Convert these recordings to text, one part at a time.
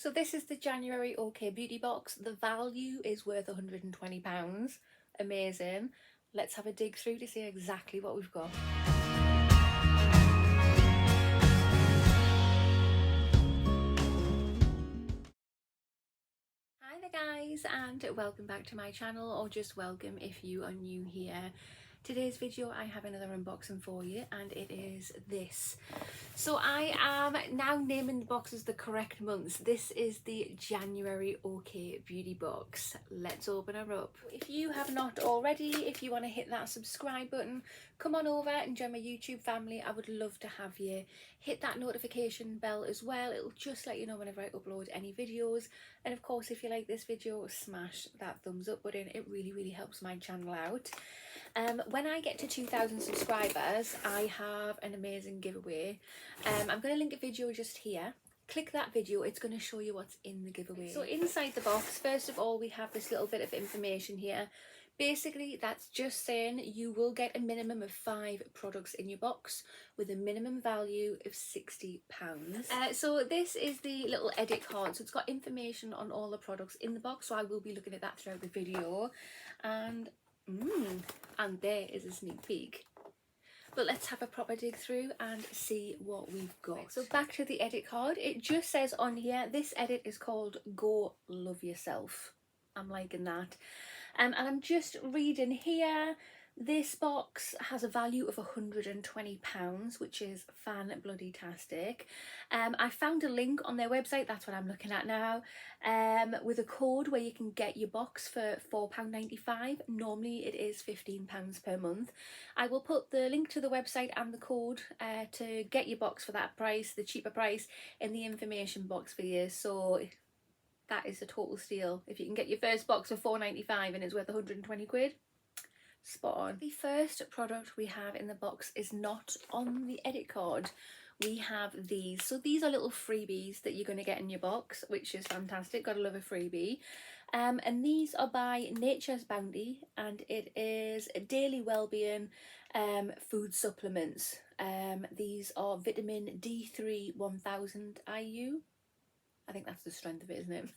So this is the January OK Beauty box. The value is worth £120. Amazing. Let's have a dig through to see exactly what we've got. Hi there guys, and welcome back to my channel, or just welcome if you are new here. Today's video I have another unboxing for you, and it is this. So I am now naming the boxes the correct months. This is the January OK Beauty box. Let's open her up. If you have not already, if you want to hit that subscribe button, come on over and join my YouTube family. I would love to have you. Hit that notification bell as well. It'll just let you know whenever I upload any videos. And of course, if you like this video, smash that thumbs up button. It really helps my channel out. When I get to 2,000 subscribers, I have an amazing giveaway. I'm going to link a video just here. Click that video, it's going to show you what's in the giveaway. So inside the box, first of all, we have this little bit of information here. Basically, that's just saying you will get a minimum of 5 products in your box with a minimum value of £60. So this is the little edit card. So it's got information on all the products in the box. So I will be looking at that throughout the video. And there is a sneak peek. But let's have a proper dig through and see what we've got. So back to the edit card. It just says on here, this edit is called Go Love Yourself. I'm liking that. And I'm just reading here, this box has a value of £120, which is fan-bloody-tastic. I found a link on their website, that's what I'm looking at now, with a code where you can get your box for £4.95. Normally it is £15 per month. I will put the link to the website and the code to get your box for that price, the cheaper price, in the information box for you. So that is a total steal. If you can get your first box for £4.95 and it's worth 120 quid, spot on. The first product we have in the box is not on the edit card. We have these. So these are little freebies that you're going to get in your box, which is fantastic. Gotta love a freebie. And these are by Nature's Bounty, and it is daily wellbeing food supplements. These are vitamin D3 1000 IU. I think that's the strength of it, isn't it?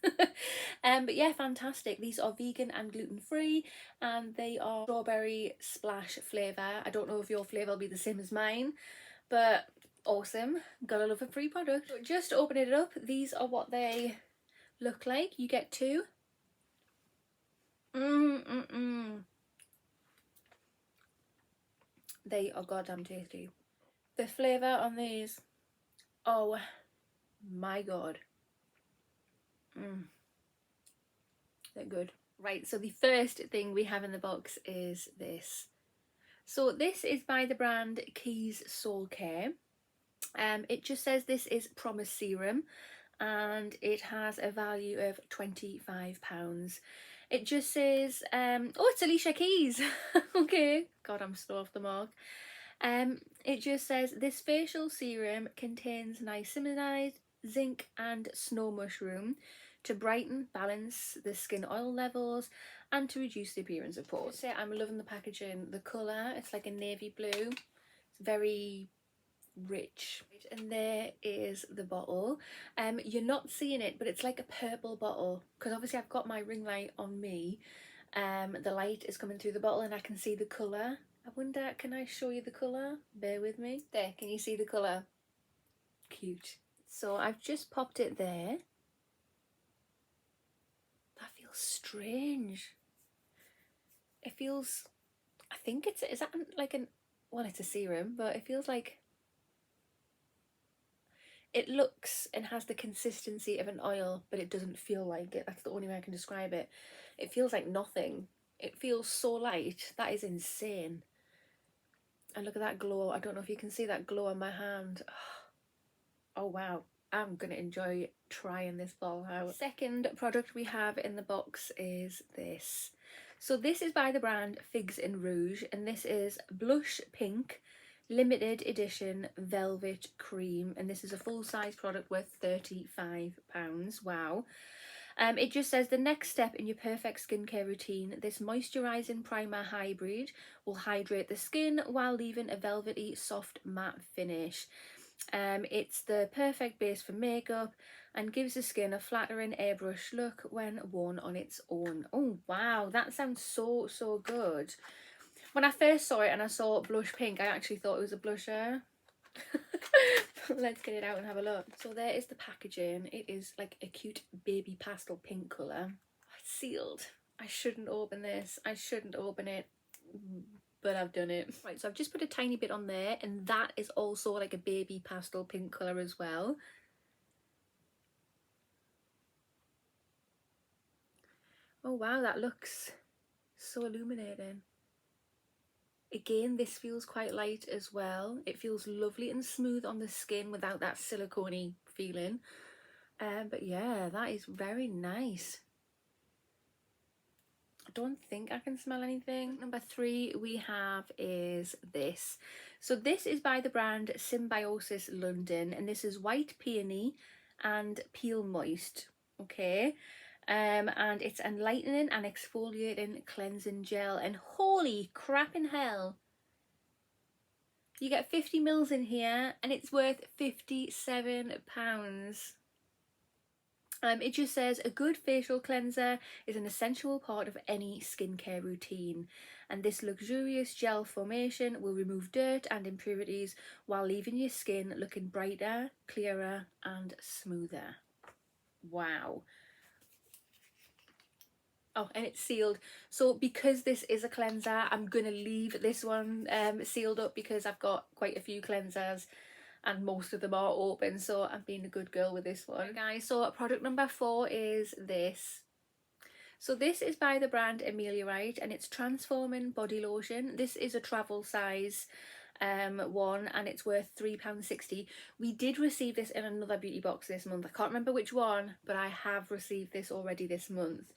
But yeah, fantastic. These are vegan and gluten-free, and they are strawberry splash flavour. I don't know if your flavour will be the same as mine, but awesome. Gotta love a free product. So just opening it up, these are what they look like. You get 2. They are goddamn tasty. The flavour on these, oh my god. They're good. Right, so the first thing we have in the box is this. So this is by the brand Keys Soul Care. It just says this is Promise Serum, and it has a value of £25. It just says, oh, it's Alicia Keys. Okay, god, I'm still off the mark. It just says this facial serum contains niacinamide, zinc and snow mushroom to brighten, balance the skin oil levels and to reduce the appearance of pores. I'm loving the packaging. The colour, it's like a navy blue. It's very rich. And there is the bottle. You're not seeing it, but it's like a purple bottle, because obviously I've got my ring light on me. The light is coming through the bottle and I can see the colour. I wonder, can I show you the colour? Bear with me. There, can you see the colour? Cute. So I've just popped it there. That feels strange. It feels, I think it's, is that like an, well, it's a serum, but it feels like, it looks and has the consistency of an oil, but it doesn't feel like it. That's the only way I can describe it. It feels like nothing. It feels so light. That is insane. And look at that glow. I don't know if you can see that glow on my hand. Oh wow. I'm gonna enjoy trying this ball out. Second product we have in the box is this. So this is by the brand Figs in Rouge, and this is Blush Pink limited edition velvet cream, and this is a full-size product worth £35. Wow. It just says the next step in your perfect skincare routine, this moisturising primer hybrid will hydrate the skin while leaving a velvety soft matte finish. It's the perfect base for makeup and gives the skin a flattering airbrush look when worn on its own. Oh wow, that sounds so good. When I first saw it and I saw blush pink, I actually thought it was a blusher. Let's get it out and have a look. So there is the packaging. It is like a cute baby pastel pink colour. It's sealed. I shouldn't open this. I shouldn't open it, but I've done it. Right, so I've just put a tiny bit on there, and that is also like a baby pastel pink colour as well. Oh wow, that looks so illuminating. Again, this feels quite light as well. It feels lovely and smooth on the skin without that silicone-y feeling. But yeah, that is very nice. I don't think I can smell anything. Number 3 we have is this. So this is by the brand Symbiosis London, and this is White Peony and Peel Moist. Okay. And it's enlightening and exfoliating cleansing gel, and holy crap in hell, you get 50 mils in here and it's worth £57. It just says a good facial cleanser is an essential part of any skincare routine, and this luxurious gel formation will remove dirt and impurities while leaving your skin looking brighter, clearer and smoother. Wow. Oh, and it's sealed. So because this is a cleanser, I'm going to leave this one sealed up because I've got quite a few cleansers and most of them are open, so I'm being a good girl with this one. Right, guys, so product number 4 is this. So this is by the brand Ameliorate, and it's Transforming Body Lotion. This is a travel size one, and it's worth £3.60. We did receive this in another beauty box this month. I can't remember which one, but I have received this already this month.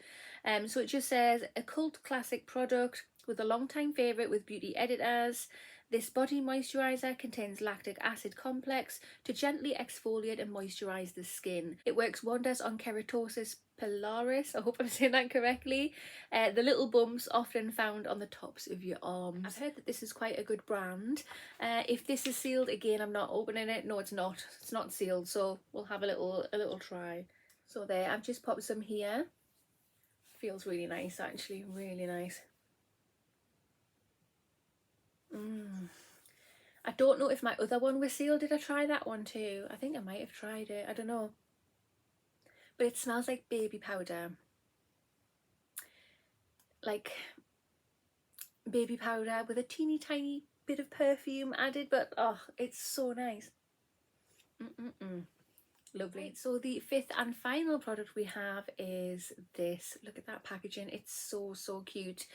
So it just says a cult classic product with a long-time favourite with beauty editors. This body moisturiser contains lactic acid complex to gently exfoliate and moisturise the skin. It works wonders on keratosis pilaris, I hope I'm saying that correctly, the little bumps often found on the tops of your arms. I've heard that this is quite a good brand. If this is sealed, again, I'm not opening it. No, it's not. It's not sealed, so we'll have a little try. So there, I've just popped some here. Feels really nice, actually, really nice. I don't know if my other one was sealed. Did I try that one too? I think I might have tried it. I don't know. But it smells like baby powder. Like baby powder with a teeny tiny bit of perfume added. But oh, it's so nice. Lovely. Right, so the 5th and final product we have is this. Look at that packaging. It's so cute.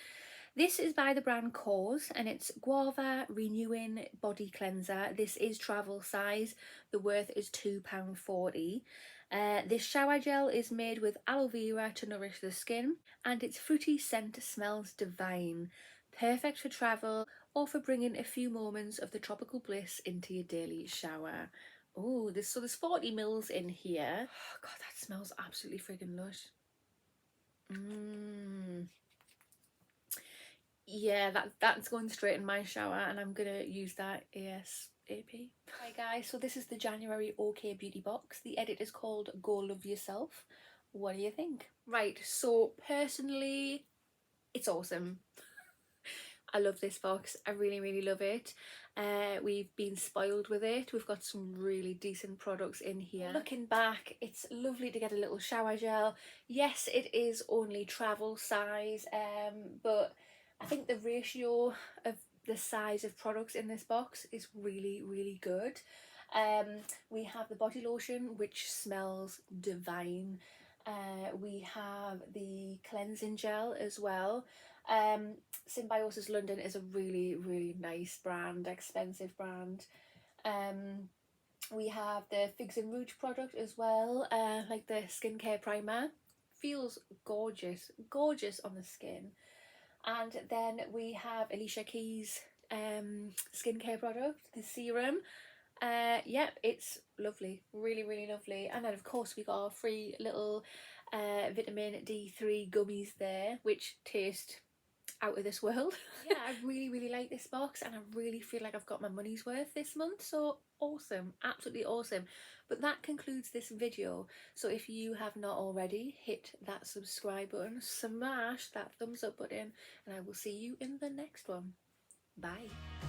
This is by the brand Korres, and it's Guava Renewing Body Cleanser. This is travel size. The worth is £2.40. This shower gel is made with aloe vera to nourish the skin, and its fruity scent smells divine. Perfect for travel or for bringing a few moments of the tropical bliss into your daily shower. Oh, there's 40 mils in here. Oh, God, that smells absolutely friggin' lush. Yeah, that's going straight in my shower, and I'm gonna use that ASAP. Hi guys, so this is the January OK Beauty box. The edit is called Go Love Yourself. What do you think? Right, so personally, it's awesome. I love this box. I really love it. We've been spoiled with it. We've got some really decent products in here. Looking back, it's lovely to get a little shower gel. Yes, it is only travel size, but I think the ratio of the size of products in this box is really good. We have the body lotion, which smells divine. We have the cleansing gel as well. Symbiosis London is a really nice brand, expensive brand. We have the Figs and Rouge product as well, like the skincare primer. Feels gorgeous on the skin. And then we have Alicia Keys' skincare product, the serum. Yep, it's lovely, really lovely. And then of course we got our free little vitamin D3 gummies there, which taste out of this world. Yeah, I really like this box, and I really feel like I've got my money's worth this month. So awesome, absolutely awesome. But that concludes this video. So if you have not already, hit that subscribe button, smash that thumbs up button, and I will see you in the next one. Bye.